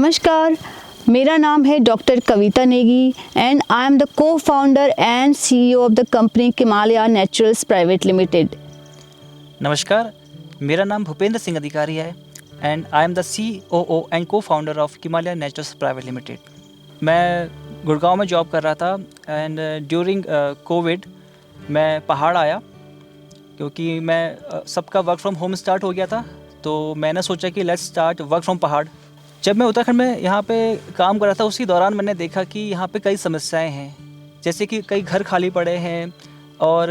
नमस्कार, मेरा नाम है doctor Kavita Negi and I am the co-founder and CEO of the company Kimalaya naturals private limited. नमस्कार, मेरा नाम भूपेंद्र सिंह अधिकारी है and I am the COO and co-founder of Kimalaya naturals private limited. मैं गुड़गांव में जॉब कर रहा था एंड ड्यूरिंग कोविड मैं पहाड़ आया क्योंकि मैं सबका वर्क फ्रॉम होम स्टार्ट हो गया था, तो मैंने सोचा कि लेट्स स्टार्ट वर्क फ्रॉम पहाड़। जब मैं उत्तराखंड में यहाँ पे काम कर रहा था उसी दौरान मैंने देखा कि यहाँ पे कई समस्याएं हैं, जैसे कि कई घर खाली पड़े हैं और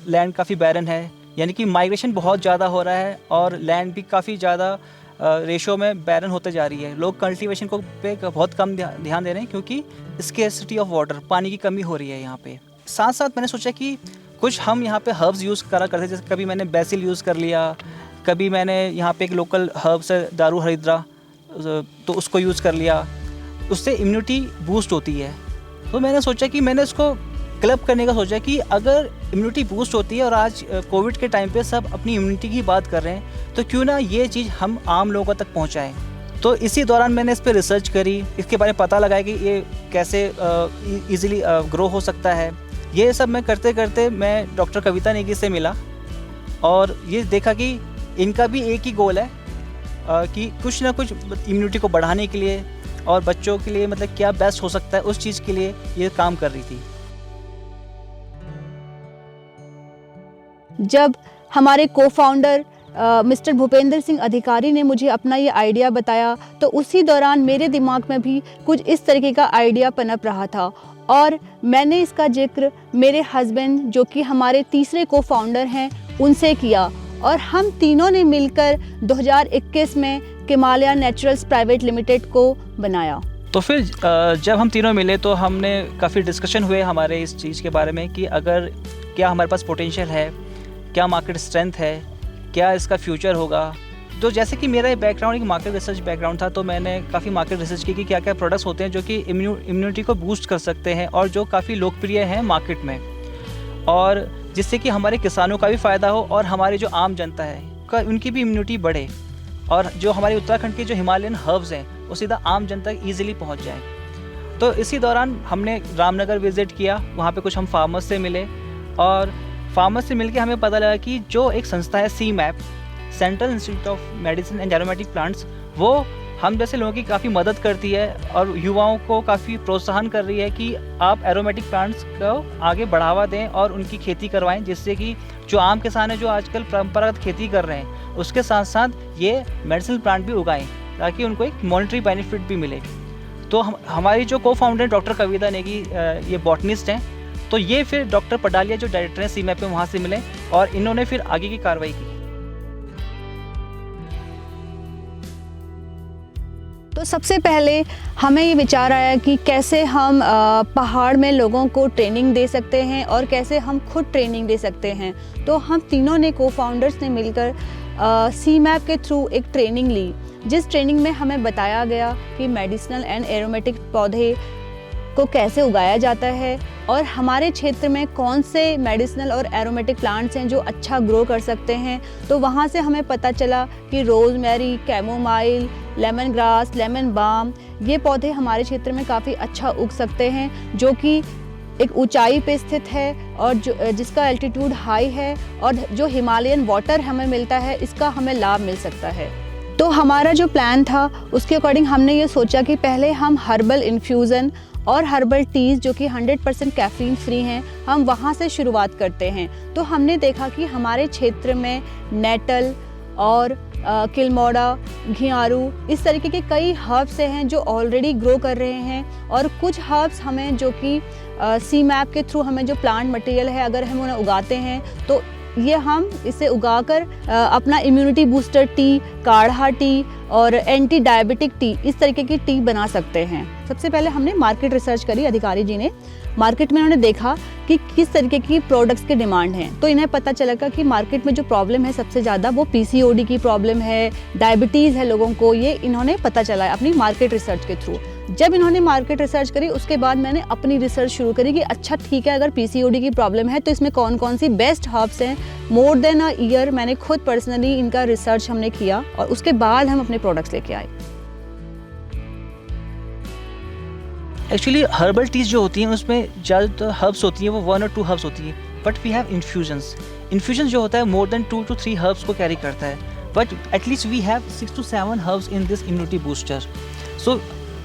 लैंड काफ़ी बैरन है, यानी कि माइग्रेशन बहुत ज़्यादा हो रहा है और लैंड भी काफ़ी ज़्यादा रेशो में बैरन होते जा रही है। लोग कल्टीवेशन को पे बहुत कम ध्यान दे रहे हैं क्योंकि स्केर्सिटी ऑफ वाटर, पानी की कमी हो रही है यहाँ पे। साथ साथ मैंने सोचा कि कुछ हम यहाँ पे हर्ब्स यूज़ करा करते, जैसे कभी मैंने बेसिल यूज़ कर लिया, कभी मैंने यहाँ पे एक लोकल हर्ब्स है दारू हरिद्रा, तो उसको यूज़ कर लिया, उससे इम्यूनिटी बूस्ट होती है। तो मैंने सोचा कि मैंने उसको क्लब करने का सोचा कि अगर इम्यूनिटी बूस्ट होती है और आज कोविड के टाइम पे सब अपनी इम्यूनिटी की बात कर रहे हैं, तो क्यों ना ये चीज़ हम आम लोगों तक पहुंचाएं। तो इसी दौरान मैंने इस पर रिसर्च करी, इसके बारे में पता लगाया कि ये कैसे ईज़िली ग्रो हो सकता है। ये सब मैं करते करते मैं डॉक्टर कविता नेगी से मिला और ये देखा कि इनका भी एक ही गोल है कि कुछ ना कुछ इम्यूनिटी को बढ़ाने के लिए और बच्चों के लिए मतलब क्या बेस्ट हो सकता है उस चीज़ के लिए ये काम कर रही थी। जब हमारे को-फाउंडर मिस्टर भूपेंद्र सिंह अधिकारी ने मुझे अपना ये आइडिया बताया तो उसी दौरान मेरे दिमाग में भी कुछ इस तरीके का आइडिया पनप रहा था और मैंने इसका जिक्र मेरे हस्बैंड जो कि हमारे तीसरे को-फाउंडर हैं उनसे किया और हम तीनों ने मिलकर 2021 में किमालया नेचुरल्स प्राइवेट लिमिटेड को बनाया। तो फिर जब हम तीनों मिले तो हमने काफ़ी डिस्कशन हुए हमारे इस चीज़ के बारे में कि अगर क्या हमारे पास पोटेंशियल है, क्या मार्केट स्ट्रेंथ है, क्या इसका फ्यूचर होगा। तो जैसे कि मेरा बैकग्राउंड एक मार्केट रिसर्च बैकग्राउंड था, तो मैंने काफ़ी मार्केट रिसर्च की कि क्या क्या प्रोडक्ट्स होते हैं जो कि इम्यूनिटी को बूस्ट कर सकते हैं और जो काफ़ी लोकप्रिय हैं मार्केट में, और जिससे कि हमारे किसानों का भी फ़ायदा हो और हमारी जो आम जनता है उनकी भी इम्यूनिटी बढ़े और जो हमारे उत्तराखंड के जो हिमालयन हर्ब्स हैं वो सीधा आम जनता तक ईजिली पहुँच जाए। तो इसी दौरान हमने रामनगर विज़िट किया, वहाँ पे कुछ हम फार्मर्स से मिले और फार्मर्स से मिलके हमें पता लगा कि जो एक संस्था है CMAP, central institute of medicine and aromatic plants, वो हम जैसे लोगों की काफ़ी मदद करती है और युवाओं को काफ़ी प्रोत्साहन कर रही है कि आप एरोमेटिक प्लांट्स को आगे बढ़ावा दें और उनकी खेती करवाएं, जिससे कि जो आम किसान हैं जो आजकल परंपरागत खेती कर रहे हैं उसके साथ साथ ये मेडिसिनल प्लांट भी उगाएं ताकि उनको एक मॉनेटरी बेनिफिट भी मिले। तो हमारी जो को-फाउंडर डॉक्टर कविता नेगी ये बॉटनिस्ट हैं, तो ये फिर डॉक्टर पडालिया जो डायरेक्टर हैं CMAP में वहाँ से मिले और इन्होंने फिर आगे की कार्रवाई की। तो सबसे पहले हमें ये विचार आया कि कैसे हम पहाड़ में लोगों को ट्रेनिंग दे सकते हैं और कैसे हम खुद ट्रेनिंग दे सकते हैं। तो हम तीनों ने को-फाउंडर्स ने मिलकर CMAP के थ्रू एक ट्रेनिंग ली, जिस ट्रेनिंग में हमें बताया गया कि मेडिसिनल एंड एरोमेटिक पौधे को कैसे उगाया जाता है और हमारे क्षेत्र में कौन से मेडिसिनल और एरोमेटिक प्लांट्स हैं जो अच्छा ग्रो कर सकते हैं। तो वहाँ से हमें पता चला कि rosemary, chamomile, lemon grass, lemon balm, ये पौधे हमारे क्षेत्र में काफ़ी अच्छा उग सकते हैं, जो कि एक ऊंचाई पे स्थित है और जिसका एल्टीट्यूड हाई है और जो हिमालयन वाटर हमें मिलता है इसका हमें लाभ मिल सकता है। तो हमारा जो प्लान था उसके अकॉर्डिंग हमने ये सोचा कि पहले हम हर्बल इन्फ्यूज़न और हर्बल टीज़ जो कि 100% कैफीन फ्री हैं, हम वहाँ से शुरुआत करते हैं। तो हमने देखा कि हमारे क्षेत्र में नेटल और किलमोड़ा, घियारू, इस तरीके के कई हर्ब्स हैं जो ऑलरेडी ग्रो कर रहे हैं और कुछ हर्ब्स हमें जो कि CMAP के थ्रू हमें जो प्लांट मटेरियल है अगर हम उन्हें उगाते हैं तो ये हम इसे उगाकर अपना इम्यूनिटी बूस्टर टी, काढ़ा टी और एंटी डायबिटिक टी, इस तरीके की टी बना सकते हैं। सबसे पहले हमने मार्केट रिसर्च करी, अधिकारी जी ने मार्केट में उन्होंने देखा कि किस तरीके की प्रोडक्ट्स की डिमांड है। तो इन्हें पता चला कि मार्केट में जो प्रॉब्लम है सबसे ज़्यादा वो PCOD की प्रॉब्लम है, डायबिटीज़ है लोगों को, ये इन्होंने पता चला है अपनी मार्केट रिसर्च के थ्रू। जब इन्होंने मार्केट रिसर्च करी उसके बाद मैंने अपनी रिसर्च शुरू करी कि अच्छा ठीक है, अगर PCOD की प्रॉब्लम है तो इसमें कौन कौन सी बेस्ट हर्ब्स हैं। मोर देन अ ईयर मैंने खुद पर्सनली इनका रिसर्च हमने किया और उसके बाद हम अपने प्रोडक्ट्स लेके आए। एक्चुअली हर्बल टीज जो होती हैं उसमें ज़्यादातर हर्ब्स होती हैं, वो 1 और 2 हर्ब्स होती हैं, बट वी हैव इन्फ्यूजन्स जो होता है मोर देन 2 to 3 हर्ब्स को कैरी करता है, but at least we have 6 to 7 herbs in this immunity booster. So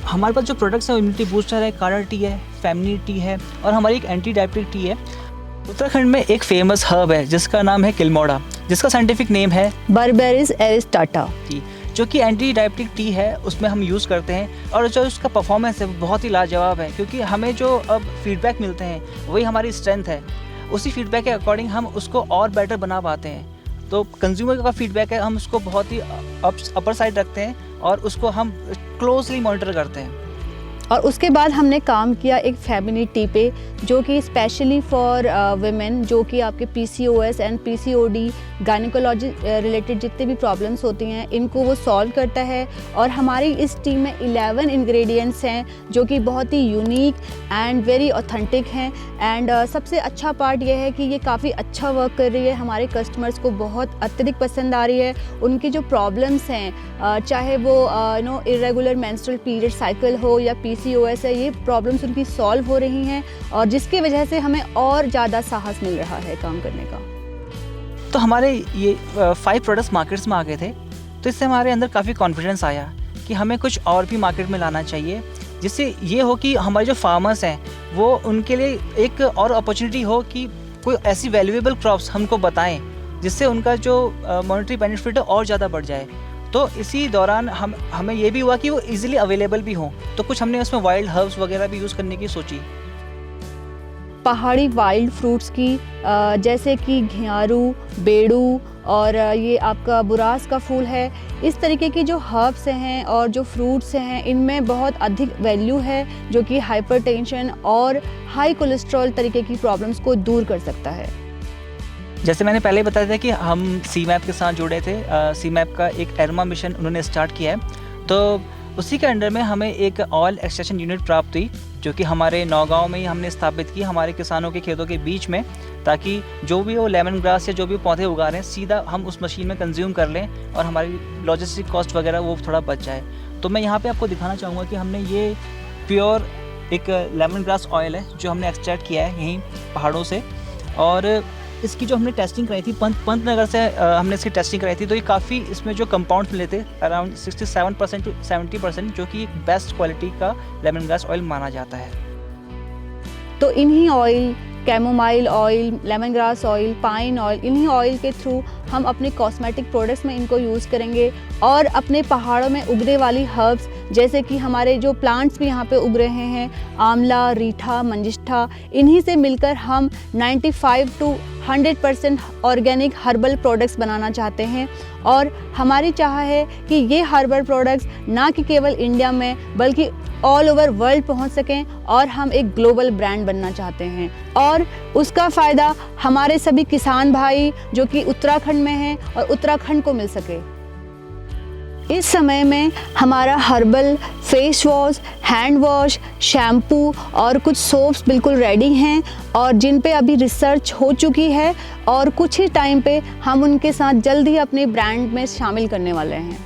हमारे पास जो प्रोडक्ट्स है इम्यूनिटी बूस्टर है, काढ़ा टी है, फैमिली टी है, और हमारी एक एंटी डायबिटिक टी है। उत्तराखंड में एक फेमस हर्ब है जिसका नाम है किलमोड़ा, जिसका साइंटिफिक नेम है बर्बेरिस एरिस्टाटा, जो कि एंटी डायबिटिक टी है, उसमें हम यूज़ करते हैं। और जो उसका परफॉर्मेंस है वो बहुत ही लाजवाब है, क्योंकि हमें जो अब फीडबैक मिलते हैं वही हमारी स्ट्रेंथ है। उसी फीडबैक के अकॉर्डिंग हम उसको और बेटर बना पाते हैं। तो कंज्यूमर का फीडबैक है, हम उसको बहुत ही अपर साइड रखते हैं और उसको हम क्लोजली मॉनिटर करते हैं। और उसके बाद हमने काम किया एक फैमिली टी पे, जो कि स्पेशली फॉर वुमेन, जो कि आपके PCOS and PCOD gynaecology related जितने भी प्रॉब्लम्स होती हैं इनको वो सॉल्व करता है। और हमारी इस टी में 11 इंग्रेडिएंट्स हैं जो कि बहुत ही यूनिक एंड वेरी ऑथेंटिक हैं। एंड सबसे अच्छा पार्ट ये है कि ये काफ़ी अच्छा वर्क कर रही है, हमारे कस्टमर्स को बहुत अत्यधिक पसंद आ रही है। उनकी जो प्रॉब्लम्स हैं, चाहे वो इरेगुलर मेंस्ट्रुअल पीरियड साइकिल हो या PCOS है, ये प्रॉब्लम्स उनकी सॉल्व हो रही हैं, और जिसकी वजह से हमें और ज़्यादा साहस मिल रहा है काम करने का। तो हमारे ये 5 प्रोडक्ट्स मार्केट्स में आ गए थे, तो इससे हमारे अंदर काफ़ी कॉन्फिडेंस आया कि हमें कुछ और भी मार्केट में लाना चाहिए, जिससे ये हो कि हमारे जो फार्मर्स हैं वो उनके लिए एक और अपॉर्चुनिटी हो कि कोई ऐसी वैल्यूएबल क्रॉप्स हमको बताएं जिससे उनका जो मॉनेटरी बेनिफिट है और ज़्यादा बढ़ जाए। तो इसी दौरान हमें ये भी हुआ कि वो इजीली अवेलेबल भी हों, तो कुछ हमने उसमें वाइल्ड हर्ब्स वगैरह भी यूज़ करने की सोची। पहाड़ी वाइल्ड फ्रूट्स की जैसे कि घियारू, बेड़ू और ये आपका बुरास का फूल है, इस तरीके की जो हर्ब्स हैं और जो फ्रूट्स हैं इनमें बहुत अधिक वैल्यू है, जो कि हाइपरटेंशन और हाई कोलेस्ट्रॉल तरीके की प्रॉब्लम्स को दूर कर सकता है। जैसे मैंने पहले बताया था कि हम CMAP के साथ जुड़े थे, CMAP का एक एरमा मिशन उन्होंने स्टार्ट किया है, तो उसी के अंडर में हमें एक ऑयल एक्सट्रैक्शन यूनिट प्राप्त हुई, जो कि हमारे नौगांव में ही हमने स्थापित की हमारे किसानों के खेतों के बीच में, ताकि जो भी वो लेमन ग्रास या जो भी पौधे उगा रहे हैं सीधा हम उस मशीन में कंज्यूम कर लें और हमारी लॉजिस्टिक कॉस्ट वगैरह वो थोड़ा बच जाए। तो मैं यहाँ पे आपको दिखाना चाहूँगा कि हमने ये प्योर एक लेमन ग्रास ऑयल है जो हमने एक्सट्रैक्ट किया है यहीं पहाड़ों से, और इसकी जो हमने टेस्टिंग कराई थी पंतनगर से हमने इसकी टेस्टिंग कराई थी, तो ये काफ़ी इसमें जो कंपाउंड्स मिले थे अराउंड 67% to 70%, जो कि एक बेस्ट क्वालिटी का लेमन ग्रास ऑयल माना जाता है। तो इन्हीं oil, chamomile oil, lemon grass oil, pine oil, इन्हीं ऑयल के थ्रू हम अपने कॉस्मेटिक प्रोडक्ट्स में इनको यूज़ करेंगे, और अपने पहाड़ों में उगने वाली हर्ब्स जैसे कि हमारे जो प्लांट्स भी यहाँ पे उग रहे हैं, आंवला, रीठा, मंजिष्ठा, इन्हीं से मिलकर हम 95 to 100% ऑर्गेनिक हर्बल प्रोडक्ट्स बनाना चाहते हैं। और हमारी चाह है कि ये हर्बल प्रोडक्ट्स ना कि केवल इंडिया में बल्कि ऑल ओवर वर्ल्ड पहुंच सकें, और हम एक ग्लोबल ब्रांड बनना चाहते हैं, और उसका फ़ायदा हमारे सभी किसान भाई जो कि उत्तराखंड में हैं और उत्तराखंड को मिल सके। इस समय में हमारा herbal face wash, hand wash, shampoo और कुछ सोप्स बिल्कुल रेडी हैं, और जिन पे अभी रिसर्च हो चुकी है, और कुछ ही टाइम पे हम उनके साथ जल्द ही अपने ब्रांड में शामिल करने वाले हैं।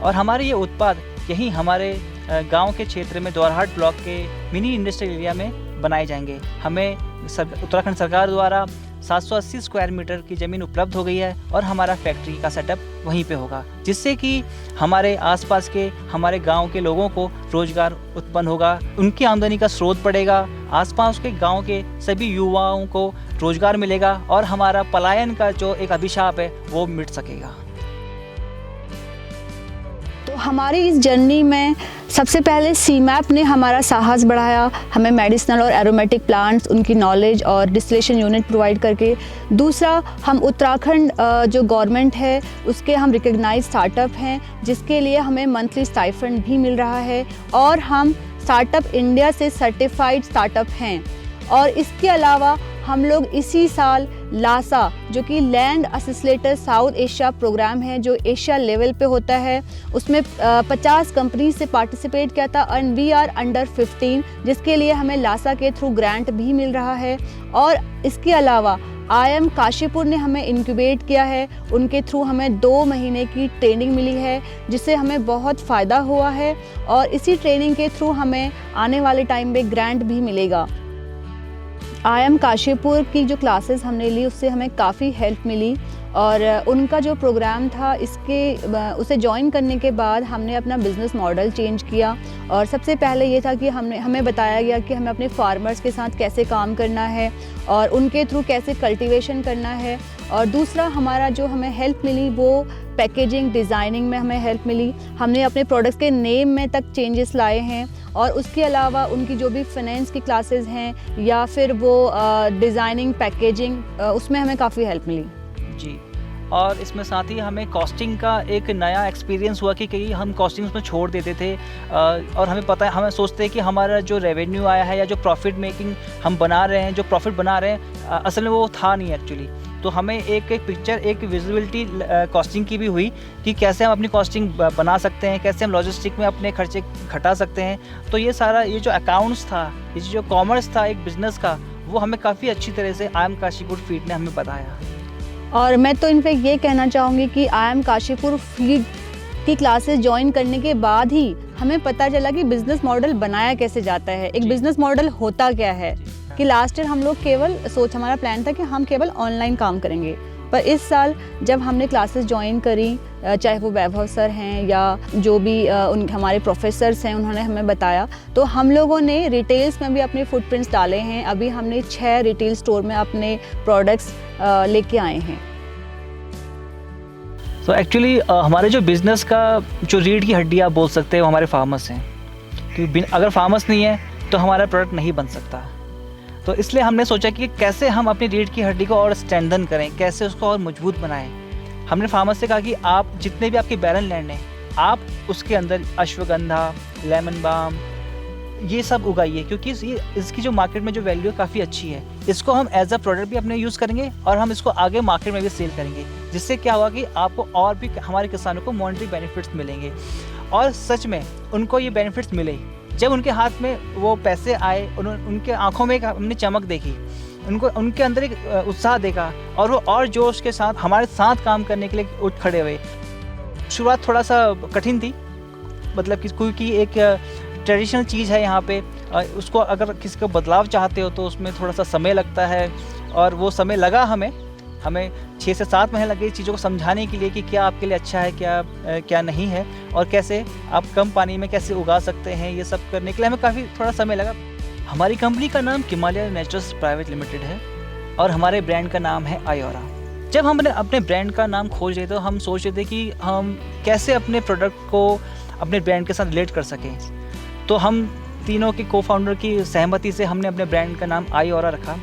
और हमारे ये उत्पाद यहीं हमारे गांव के क्षेत्र में द्वारहाट ब्लॉक के मिनी इंडस्ट्रियल एरिया में बनाए जाएंगे। हमें उत्तराखंड सरकार द्वारा 780 स्क्वायर मीटर की ज़मीन उपलब्ध हो गई है, और हमारा फैक्ट्री का सेटअप वहीं पे होगा, जिससे कि हमारे आसपास के हमारे गांव के लोगों को रोज़गार उत्पन्न होगा, उनकी आमदनी का स्रोत बढ़ेगा, आसपास के गांव के सभी युवाओं को रोज़गार मिलेगा, और हमारा पलायन का जो एक अभिशाप है वो मिट सकेगा। तो हमारी इस जर्नी में सबसे पहले CMAP ने हमारा साहस बढ़ाया, हमें मेडिसिनल और एरोमेटिक प्लांट्स, उनकी नॉलेज और डिस्टिलेशन यूनिट प्रोवाइड करके। दूसरा, हम उत्तराखंड जो गवर्नमेंट है उसके हम रिकग्नाइज स्टार्टअप हैं, जिसके लिए हमें मंथली स्टाइफंड भी मिल रहा है, और हम स्टार्टअप इंडिया से सर्टिफाइड स्टार्टअप हैं। और इसके अलावा हम लोग इसी साल लासा, जो कि लैंड एसोसिएटर साउथ एशिया प्रोग्राम है जो एशिया लेवल पे होता है, उसमें 50 कंपनी से पार्टिसिपेट किया था, एंड वी आर अंडर 15, जिसके लिए हमें लासा के थ्रू ग्रांट भी मिल रहा है। और इसके अलावा IIM काशीपुर ने हमें इंक्यूबेट किया है, उनके थ्रू हमें 2 महीने की ट्रेनिंग मिली है जिससे हमें बहुत फ़ायदा हुआ है और इसी ट्रेनिंग के थ्रू हमें आने वाले टाइम में ग्रांट भी मिलेगा। IIM काशीपुर की जो क्लासेस हमने ली उससे हमें काफ़ी हेल्प मिली और उनका जो प्रोग्राम था उसे ज्वाइन करने के बाद हमने अपना बिज़नेस मॉडल चेंज किया और सबसे पहले ये था कि हमें बताया गया कि हमें अपने फार्मर्स के साथ कैसे काम करना है और उनके थ्रू कैसे कल्टीवेशन करना है। और दूसरा हमारा जो हमें हेल्प मिली वो पैकेजिंग डिज़ाइनिंग में हमें हेल्प मिली। हमने अपने प्रोडक्ट्स के नेम में तक चेंजेस लाए हैं और उसके अलावा उनकी जो भी फाइनेंस की क्लासेस हैं या फिर वो डिज़ाइनिंग पैकेजिंग उसमें हमें काफ़ी हेल्प मिली जी। और इसमें साथ ही हमें कॉस्टिंग का एक नया एक्सपीरियंस हुआ कि कहीं हम कॉस्टिंग उसमें छोड़ देते थे और हमें पता है, हमें सोचते हैं कि हमारा जो रेवेन्यू आया है या जो प्रॉफिट मेकिंग हम बना रहे हैं, जो प्रॉफिट बना रहे हैं असल में वो था नहीं एक्चुअली। तो हमें एक पिक्चर, एक विजिबिलिटी कॉस्टिंग की भी हुई कि कैसे हम अपनी कॉस्टिंग बना सकते हैं, कैसे हम लॉजिस्टिक में अपने खर्चे घटा सकते हैं। तो ये सारा, ये जो अकाउंट्स था, ये जो कॉमर्स था एक बिज़नेस का, वो हमें काफ़ी अच्छी तरह से IIM काशीपुर फीड ने हमें बताया। और मैं तो इनफैक्ट ये कहना चाहूँगी कि IIM काशीपुर फीड की क्लासेस ज्वाइन करने के बाद ही हमें पता चला कि बिज़नेस मॉडल बनाया कैसे जाता है, एक बिज़नेस मॉडल होता क्या है। कि लास्ट ईयर हम लोग हमारा प्लान था कि हम केवल ऑनलाइन काम करेंगे, पर इस साल जब हमने क्लासेस ज्वाइन करी, चाहे वो वैभव सर हैं या जो भी हमारे प्रोफेसर्स हैं, उन्होंने हमें बताया, तो हम लोगों ने रिटेल्स में भी अपने फुटप्रिंट्स डाले हैं। अभी हमने 6 रिटेल स्टोर में अपने प्रोडक्ट्स लेके आए हैं। तो एक्चुअली हमारे जो बिज़नेस का जो रीढ़ की हड्डी आप बोल सकते हैं वो हमारे फार्मर्स हैं, क्योंकि अगर फार्मर्स नहीं है तो हमारा प्रोडक्ट नहीं बन सकता। तो इसलिए हमने सोचा कि कैसे हम अपनी रीढ़ की हड्डी को और स्ट्रेंथन करें, कैसे उसको और मजबूत बनाएं। हमने फार्मर्स से कहा कि आप जितने भी आपके बैरन लैंड हैं, आप उसके अंदर अश्वगंधा, लेमन बाम, ये सब उगाइए, क्योंकि इसकी जो मार्केट में जो वैल्यू है काफ़ी अच्छी है। इसको हम एज अ प्रोडक्ट भी अपने यूज़ करेंगे और हम इसको आगे मार्केट में भी सेल करेंगे, जिससे क्या होगा कि आपको और भी हमारे किसानों को मॉनेटरी बेनिफिट्स मिलेंगे। और सच में उनको ये बेनिफिट्स मिले जब उनके हाथ में वो पैसे आए, उनके आंखों में हमने चमक देखी, उनके अंदर एक उत्साह देखा और वो और जोश के साथ हमारे साथ काम करने के लिए उठ खड़े हुए। शुरुआत थोड़ा सा कठिन थी, मतलब कि क्योंकि एक ट्रेडिशनल चीज़ है यहाँ पे, उसको अगर किसी को बदलाव चाहते हो तो उसमें थोड़ा सा समय लगता है और वो समय लगा हमें 6 से 7 महीने लगे चीज़ों को समझाने के लिए कि क्या आपके लिए अच्छा है, क्या नहीं है और कैसे आप कम पानी में कैसे उगा सकते हैं। ये सब करने के लिए हमें काफ़ी थोड़ा समय लगा। हमारी कंपनी का नाम किमालिया नेचुरल्स प्राइवेट लिमिटेड है और हमारे ब्रांड का नाम है आयोरा। जब हमने अपने ब्रांड का नाम खोज रहे थे तो हम सोच रहे थे कि हम कैसे अपने प्रोडक्ट को अपने ब्रांड के साथ रिलेट कर सकें। तो हम तीनों के को-फाउंडर की सहमति से हमने अपने ब्रांड का नाम आयोरा रखा,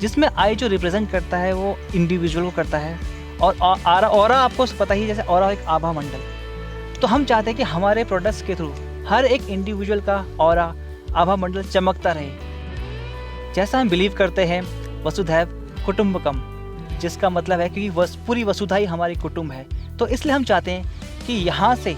जिसमें आई जो रिप्रेजेंट करता है वो इंडिविजुअल को करता है और ऑरा आपको पता ही, जैसे ऑरा एक आभा मंडल। तो हम चाहते हैं कि हमारे प्रोडक्ट्स के थ्रू हर एक इंडिविजुअल का ऑरा, आभा मंडल चमकता रहे। जैसा हम बिलीव करते हैं वसुधैव कुटुंबकम, जिसका मतलब है कि पूरी वसुधा ही हमारी कुटुंब है। तो इसलिए हम चाहते हैं कि यहाँ से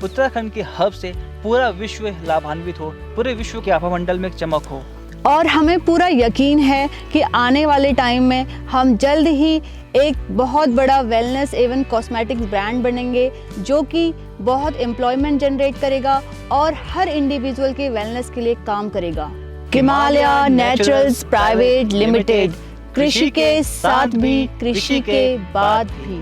उत्तराखंड के हब से पूरा विश्व लाभान्वित हो, पूरे विश्व के आभा मंडल में एक चमक हो। और हमें पूरा यकीन है कि आने वाले टाइम में हम जल्द ही एक बहुत बड़ा वेलनेस एवं कॉस्मेटिक्स ब्रांड बनेंगे, जो कि बहुत एम्प्लॉयमेंट जनरेट करेगा और हर इंडिविजुअल के वेलनेस के लिए काम करेगा। किमालिया नेचुरल्स प्राइवेट लिमिटेड, कृषि के साथ भी, कृषि के बाद भी।